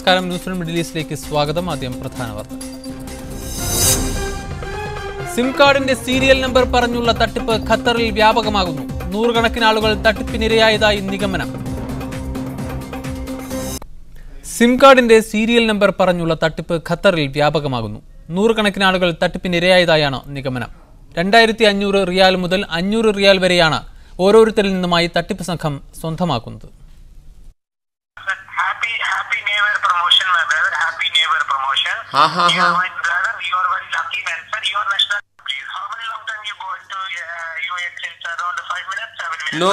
നമസ്കാരം, news from middle ഈസ്റ്റിലേക്ക് സ്വാഗതം. ആദ്യം പ്രധാന വാർത്ത. സിം കാർഡിന്റെ സീരിയൽ നമ്പർ പറഞ്ഞുള്ള തട്ടിപ്പ് ഖത്തറിൽ വ്യാപകമാകുന്നു. നൂറുകണക്കിന് ആളുകൾ തട്ടിപ്പിനിരയായതായി നിഗമനം. സിം കാർഡിന്റെ സീരിയൽ നമ്പർ പറഞ്ഞുള്ള തട്ടിപ്പ് ഖത്തറിൽ വ്യാപകമാകുന്നു. നൂറുകണക്കിന് ആളുകൾ തട്ടിപ്പിനിരയായതായാണ് നിഗമനം. 2500 റിയാൽ മുതൽ 500 റിയാൽ വരെയാണ് ഓരോരുത്തരിൽ നിന്നുമായി തട്ടിപ്പ് സംഘം സ്വന്തമാക്കുന്നത്.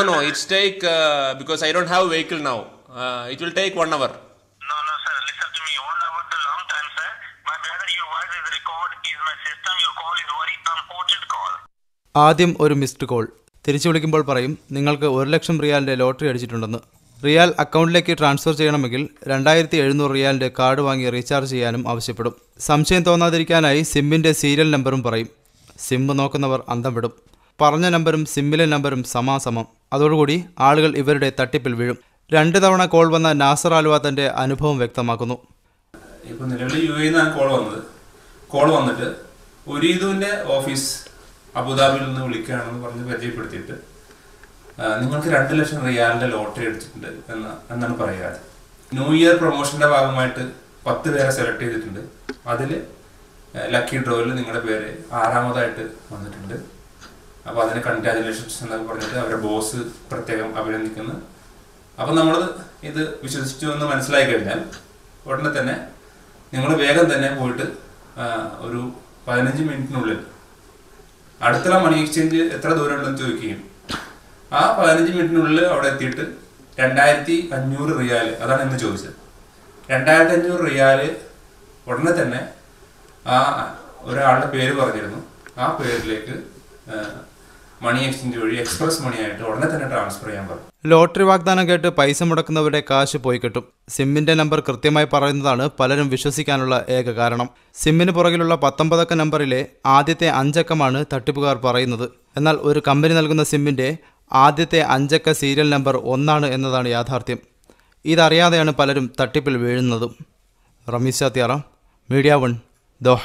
No, it's take because I don't have vehicle now. It will take 1 hour. No, sir. Listen to me. 1 hour is a long time, sir. My brother, your voice is recorded in my system. Your call is very important call. ആദ്യം ഒരു missed call. തിരിച്ചു വിളിക്കുമ്പോൾ പറയും നിങ്ങൾക്ക് 1,00,000 റിയാലിന്റെ lottery അടിച്ചിട്ടുണ്ടെന്ന്. റിയാൽ അക്കൗണ്ടിലേക്ക് transfer ചെയ്യണമെങ്കിൽ 2700 റിയാലിന്റെ card വാങ്ങി recharge ചെയ്യാനും ആവശ്യപ്പെടും. സംശയം തോന്നാതിരിക്കാനായി സിമ്മിന്റെ സീരിയൽ നമ്പറും പറയും. സിം നോക്കുന്നവർ അന്തം വിടും. പറഞ്ഞ നമ്പരും സിമ്മിലെ നമ്പരും സമാസമം. അതോടുകൂടി ആളുകൾ ഇവരുടെ തട്ടിപ്പിൽ വീഴും. 2 തവണ കോൾ വന്ന നാസർ ആലുവ തന്റെ അനുഭവം വ്യക്തമാക്കുന്നു. ഇപ്പോൾ നിലവിൽ UAE നിന്നാണ് കോൾ വന്നിട്ട് ഉരീദുവിൻ്റെ ഓഫീസ് അബുദാബിയിൽ നിന്ന് വിളിക്കുകയാണെന്ന് പറഞ്ഞ് പരിചയപ്പെടുത്തിയിട്ട് നിങ്ങൾക്ക് 2,00,000 റിയാലിൻ്റെ ലോട്ടറി അടിച്ചിട്ടുണ്ട് എന്നാണ് പറയാറ്. ന്യൂ ഇയർ പ്രൊമോഷൻ്റെ ഭാഗമായിട്ട് 10 പേരെ സെലക്ട് ചെയ്തിട്ടുണ്ട്. അതിൽ ലക്കി ഡ്രോയിൽ നിങ്ങളുടെ പേര് 6ാമതായിട്ട് വന്നിട്ടുണ്ട്. അപ്പോൾ അതിന് കൺഗ്രാജുലേഷൻസ് എന്നൊക്കെ പറഞ്ഞിട്ട് അവരുടെ ബോസ് പ്രത്യേകം അഭിനന്ദിക്കുന്നു. അപ്പം നമ്മൾ ഇത് വിശ്വസിച്ചു എന്ന് മനസ്സിലായി കഴിഞ്ഞാൽ ഉടനെ തന്നെ നിങ്ങൾ വേഗം തന്നെ പോയിട്ട് ഒരു 15 മിനിറ്റിനുള്ളിൽ അടുത്തുള്ള മണി എക്സ്ചേഞ്ച് എത്ര ദൂരം ഉണ്ടെന്ന് ചോദിക്കുകയും ആ 15 മിനിറ്റിനുള്ളിൽ അവിടെ എത്തിയിട്ട് 2500 റിയാൽ, അതാണ് ഇന്ന് ചോദിച്ചത്, 2500 റിയാൽ ഉടനെ തന്നെ ആ ഒരാളുടെ പേര് പറഞ്ഞിരുന്നു. ആ പേരിലേക്ക് മണി എക്സ്ചേഞ്ച് വഴി എക്സ്പ്രസ് മണിയായിട്ട് ഉടനെ തന്നെ ട്രാൻസ്ഫർ ചെയ്യാൻ പറഞ്ഞു. ലോട്ടറി വാഗ്ദാനം കേട്ട് പൈസ മുടക്കുന്നവരുടെ കാശ് പോയി കിട്ടും. സിമ്മിന്റെ നമ്പർ കൃത്യമായി പറയുന്നതാണ് പലരും വിശ്വസിക്കാനുള്ള ഏക കാരണം. സിമ്മിന് പുറകിലുള്ള 19 അക്ക നമ്പറിലെ ആദ്യത്തെ 5 അക്കമാണ് തട്ടിപ്പുകാർ പറയുന്നത്. എന്നാൽ ഒരു കമ്പനി നൽകുന്ന സിമ്മിന്റെ ആദ്യത്തെ 5 അക്ക സീരിയൽ നമ്പർ 1 എന്നതാണ് യാഥാർത്ഥ്യം. ഇതറിയാതെയാണ് പലരും തട്ടിപ്പിൽ വീഴുന്നതും. Rameez Chathiyara, media 1, Doha.